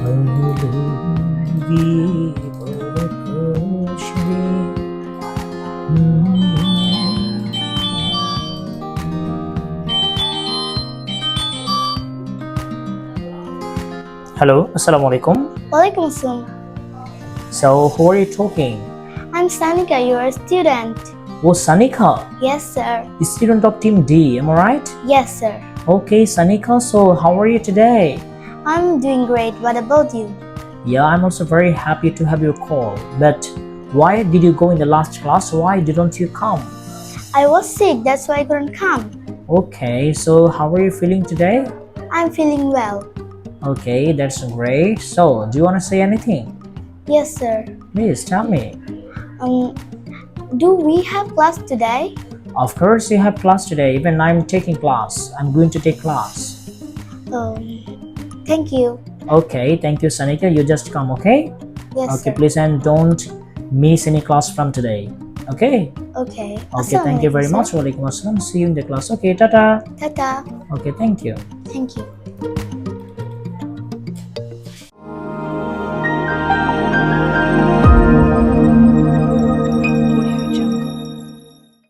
Ulugi barakoshni. Hello, assalamu alaikum. Walaikum assalam. So, who are you talking? I'm Sanika, you're a student. Oh, Sanika, Yes, sir. student of Team D, am I right? Yes, sir. Okay, Sanika, so how are you today? I'm doing great. What about you? Yeah, I'm also very happy to have your call. But why did you go in the last class? Why didn't you come? I was sick, that's why I couldn't come. Okay, so how are you feeling today? I'm feeling well. Okay, that's great. So, do you want to say anything? Yes, sir. Please tell me. Do we have class today? Of course, you have class today. Even I'm taking class. I'm going to take class. Thank you. Okay, thank you, Sanika. You just come, okay? Yes, Okay, sir. please, and don't miss any class from today. Okay? Okay. Okay, thank you very much. Walaikum assalam. See you in the class. Okay, tata. Tata. Okay, thank you. Thank you.